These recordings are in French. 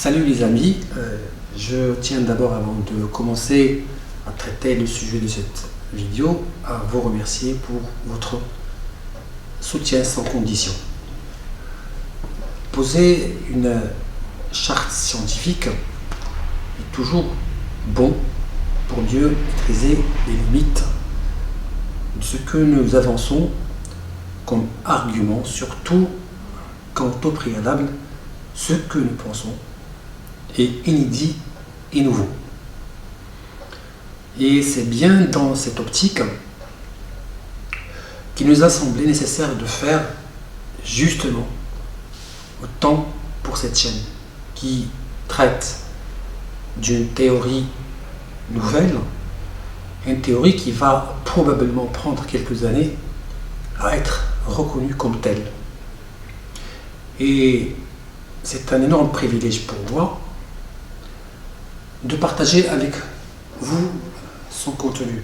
Salut les amis, je tiens d'abord avant de commencer à traiter le sujet de cette vidéo à vous remercier pour votre soutien sans condition. Poser une charte scientifique est toujours bon pour mieux maîtriser les limites de ce que nous avançons comme argument, surtout quand au préalable, ce que nous pensons est inédit et nouveau. Et c'est bien dans cette optique qu'il nous a semblé nécessaire de faire justement autant pour cette chaîne qui traite d'une théorie nouvelle, une théorie qui va probablement prendre quelques années à être reconnue comme telle. Et c'est un énorme privilège pour moi de partager avec vous son contenu.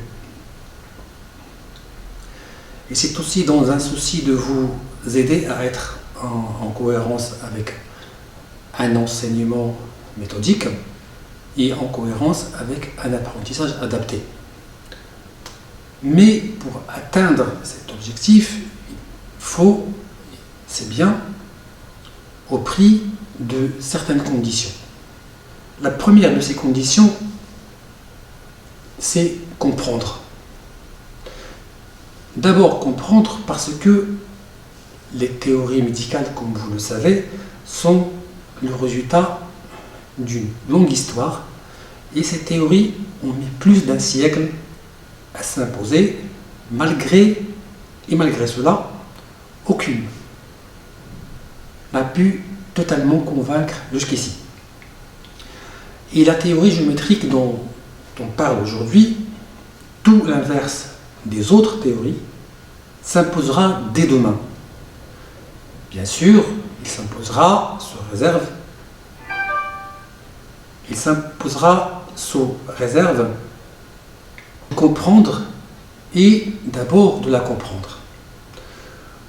Et c'est aussi dans un souci de vous aider à être en cohérence avec un enseignement méthodique et en cohérence avec un apprentissage adapté. Mais pour atteindre cet objectif, c'est bien, au prix de certaines conditions. La première de ces conditions, c'est comprendre. D'abord comprendre parce que les théories médicales, comme vous le savez, sont le résultat d'une longue histoire et ces théories ont mis plus d'un siècle à s'imposer, malgré cela, aucune n'a pu totalement convaincre jusqu'ici. Et la théorie géométrique dont on parle aujourd'hui, tout l'inverse des autres théories, s'imposera dès demain. Bien sûr, il s'imposera sous réserve de comprendre et d'abord de la comprendre.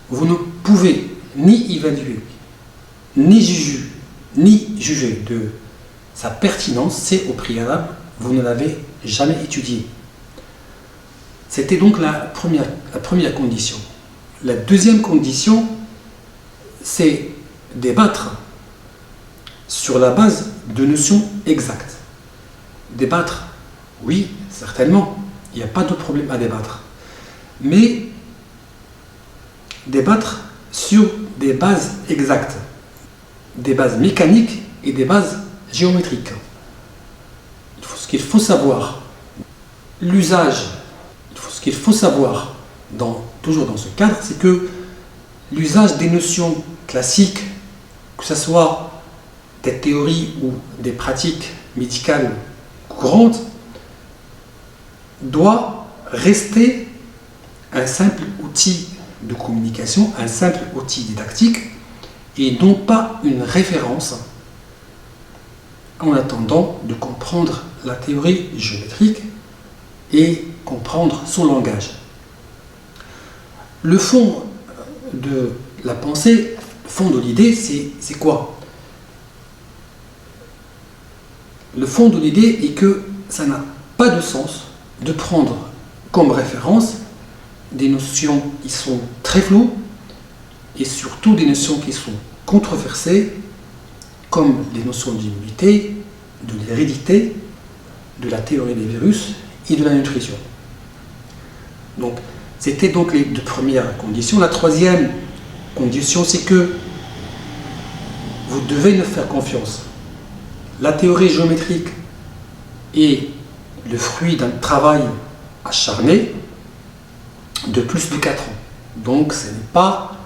Vous ne pouvez ni évaluer, ni juger de sa pertinence, c'est au préalable, vous ne l'avez jamais étudié. C'était donc la première condition. La deuxième condition, c'est débattre sur la base de notions exactes. Débattre, oui, certainement, il n'y a pas de problème à débattre. Mais débattre sur des bases exactes, des bases mécaniques et des bases géométriques. Ce qu'il faut savoir, ce qu'il faut savoir toujours dans ce cadre, c'est que l'usage des notions classiques, que ce soit des théories ou des pratiques médicales courantes, doit rester un simple outil de communication, un simple outil didactique, et non pas une référence en attendant de comprendre la théorie géométrique et comprendre son langage. Le fond de la pensée, le fond de l'idée, c'est quoi? Le fond de l'idée est que ça n'a pas de sens de prendre comme référence des notions qui sont très floues et surtout des notions qui sont controversées, comme les notions d'immunité, de l'hérédité, de la théorie des virus et de la nutrition. Donc, c'était donc les deux premières conditions. La troisième condition, c'est que vous devez nous faire confiance. La théorie géométrique est le fruit d'un travail acharné de plus de 4 ans. Donc, ce n'est pas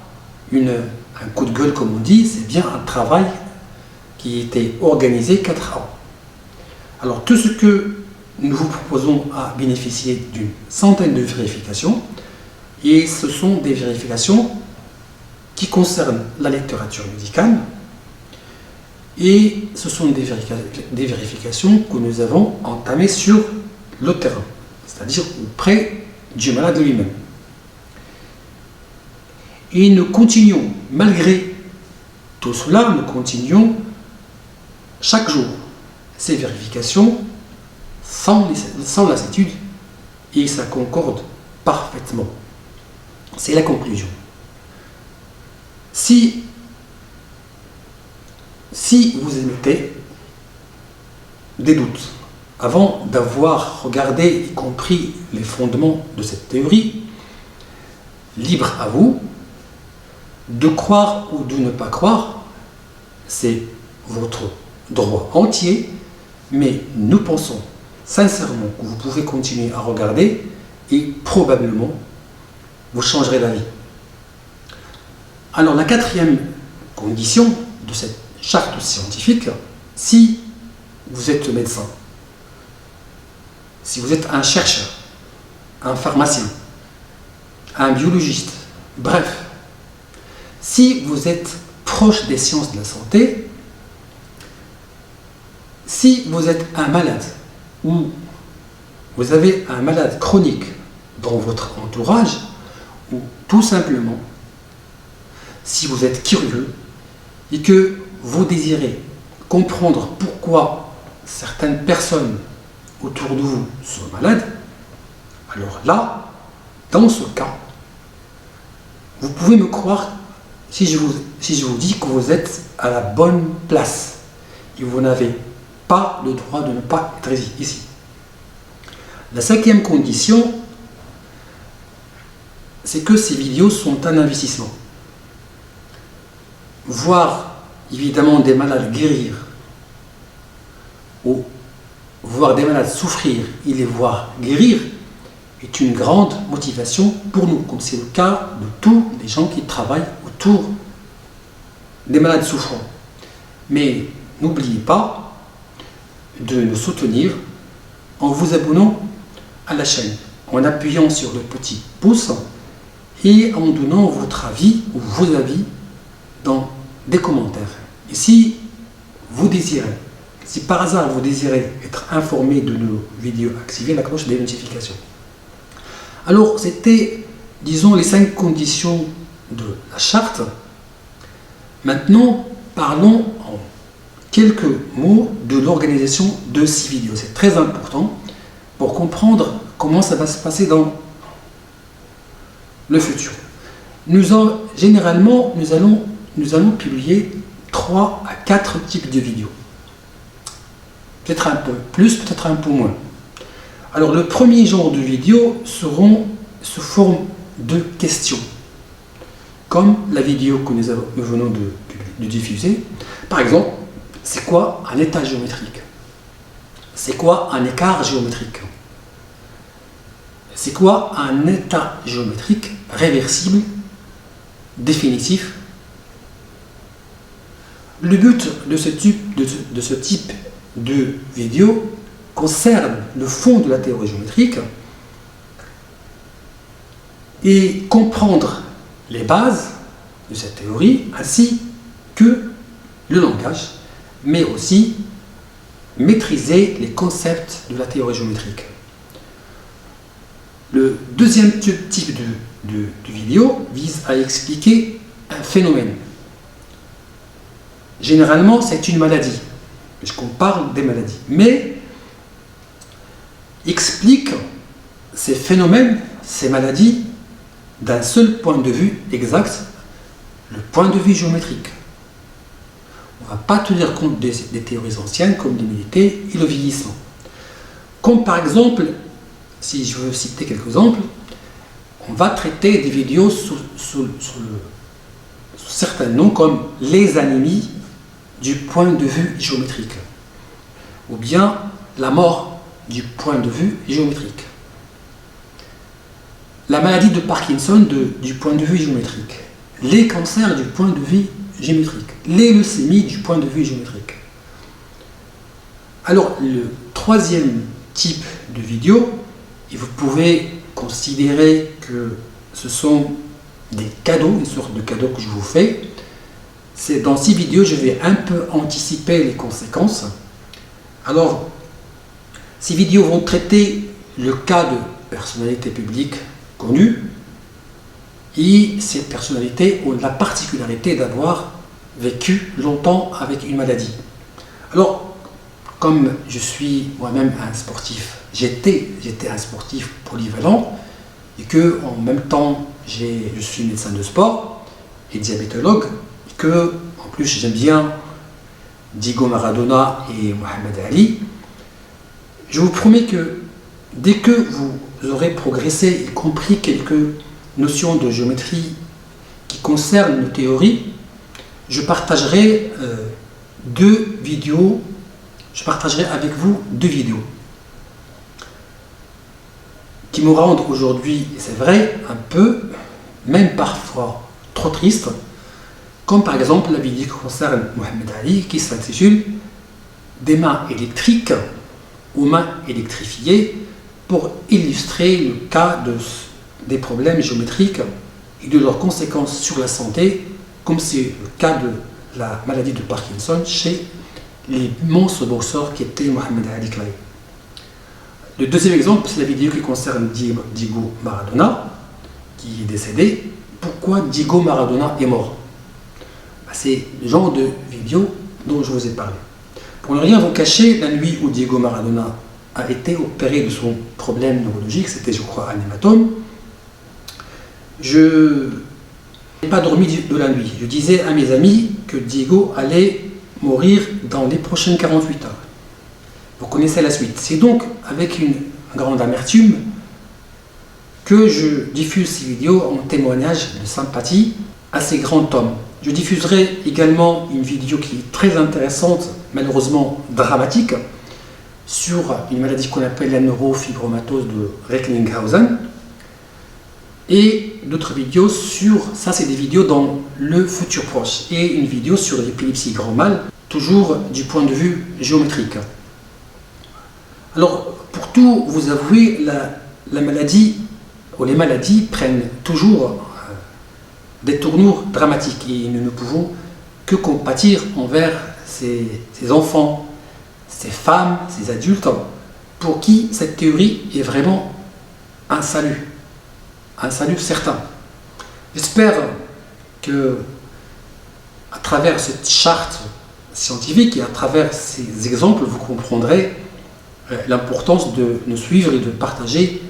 un coup de gueule comme on dit, c'est bien un travail qui était organisé 4 ans. Alors tout ce que nous vous proposons a bénéficié d'une centaine de vérifications et ce sont des vérifications qui concernent la littérature médicale et ce sont des vérifications que nous avons entamées sur le terrain, c'est-à-dire auprès du malade lui-même. Et nous continuons, malgré tout cela, nous continuons chaque jour ces vérifications sans lassitude et ça concorde parfaitement. C'est la conclusion. Si vous émettez des doutes avant d'avoir regardé y compris les fondements de cette théorie, libre à vous de croire ou de ne pas croire, c'est votre droit entier, mais nous pensons sincèrement que vous pouvez continuer à regarder et probablement vous changerez d'avis. Alors la quatrième condition de cette charte scientifique, si vous êtes médecin, si vous êtes un chercheur, un pharmacien, un biologiste, bref, si vous êtes proche des sciences de la santé, si vous êtes un malade ou vous avez un malade chronique dans votre entourage, ou tout simplement, si vous êtes curieux et que vous désirez comprendre pourquoi certaines personnes autour de vous sont malades, alors là, dans ce cas, vous pouvez me croire si je vous dis que vous êtes à la bonne place et vous n'avez pas le droit de ne pas être ici. La cinquième condition, c'est que ces vidéos sont un investissement. Voir évidemment des malades guérir ou voir des malades souffrir et les voir guérir est une grande motivation pour nous, comme c'est le cas de tous les gens qui travaillent autour des malades souffrants. Mais n'oubliez pas de nous soutenir en vous abonnant à la chaîne, en appuyant sur le petit pouce et en donnant votre avis ou vos avis dans des commentaires. Et si vous désirez, si par hasard vous désirez être informé de nos vidéos, activez la cloche des notifications. Alors c'était, disons, les 5 conditions de la charte. Maintenant, parlons en quelques mots de l'organisation de ces vidéos. C'est très important pour comprendre comment ça va se passer dans le futur. Généralement, nous allons publier 3 à 4 types de vidéos. Peut-être un peu plus, peut-être un peu moins. Alors, le premier genre de vidéos seront sous forme de questions, comme la vidéo que nous venons de diffuser. Par exemple, c'est quoi un état géométrique? C'est quoi un écart géométrique? C'est quoi un état géométrique réversible, définitif? Le but de ce type de vidéo concerne le fond de la théorie géométrique et comprendre les bases de cette théorie ainsi que le langage, mais aussi maîtriser les concepts de la théorie géométrique. Le deuxième type de vidéo vise à expliquer un phénomène. Généralement, c'est une maladie, puisqu'on parle des maladies, mais explique ces phénomènes, ces maladies, d'un seul point de vue exact, le point de vue géométrique. On ne va pas tenir compte des théories anciennes comme l'immunité et le vieillissement. Comme par exemple, si je veux citer quelques exemples, on va traiter des vidéos sous certains noms comme les anémies du point de vue géométrique, ou bien la mort du point de vue géométrique, la maladie de Parkinson du point de vue géométrique, les cancers du point de vue géométrique, les leucémies du point de vue géométrique. Alors, le troisième type de vidéo, et vous pouvez considérer que ce sont des cadeaux, une sorte de cadeau que je vous fais, c'est dans ces vidéos, je vais un peu anticiper les conséquences. Alors, ces vidéos vont traiter le cas de personnalités publiques connues, et ces personnalités ont la particularité d'avoir vécu longtemps avec une maladie. Alors, comme je suis moi-même un sportif, j'étais un sportif polyvalent, et que en même temps je suis médecin de sport et diabétologue, et que en plus j'aime bien Diego Maradona et Mohamed Ali, je vous promets que dès que vous aurez progressé et compris quelques notions de géométrie qui concernent nos théories, je partagerai avec vous deux vidéos qui me rendent aujourd'hui, c'est vrai, un peu, même parfois trop triste, comme par exemple la vidéo qui concerne Mohamed Ali, qui s'intitule Des mains électriques aux mains électrifiées, pour illustrer le cas des problèmes géométriques et de leurs conséquences sur la santé, comme c'est le cas de la maladie de Parkinson chez l'immense boxeur qui était Mohamed Ali Clay. Le deuxième exemple, c'est la vidéo qui concerne Diego Maradona, qui est décédé. Pourquoi Diego Maradona est mort? C'est le genre de vidéo dont je vous ai parlé. Pour ne rien vous cacher, la nuit où Diego Maradona a été opéré de son problème neurologique, c'était je crois un hématome, je n'ai pas dormi de la nuit. Je disais à mes amis que Diego allait mourir dans les prochaines 48 heures. Vous connaissez la suite. C'est donc avec une grande amertume que je diffuse ces vidéos en témoignage de sympathie à ces grands hommes. Je diffuserai également une vidéo qui est très intéressante, malheureusement dramatique, sur une maladie qu'on appelle la neurofibromatose de Recklinghausen, et d'autres vidéos sur, ça c'est des vidéos dans le futur proche, et une vidéo sur l'épilepsie grand mal, toujours du point de vue géométrique. Alors, pour tout vous avouer, la maladie, ou les maladies prennent toujours des tournures dramatiques, et nous ne pouvons que compatir envers ces enfants, ces femmes, ces adultes, pour qui cette théorie est vraiment un salut certain. J'espère que, à travers cette charte scientifique et à travers ces exemples, vous comprendrez l'importance de nous suivre et de partager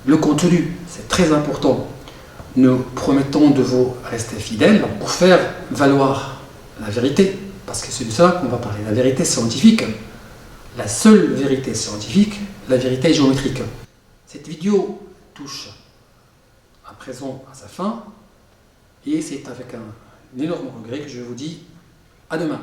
le contenu. C'est très important. Nous promettons de vous rester fidèles pour faire valoir la vérité, parce que c'est de ça qu'on va parler, la vérité scientifique, la seule vérité scientifique, la vérité géométrique. Cette vidéo touche à présent à sa fin, et c'est avec un énorme regret que je vous dis à demain.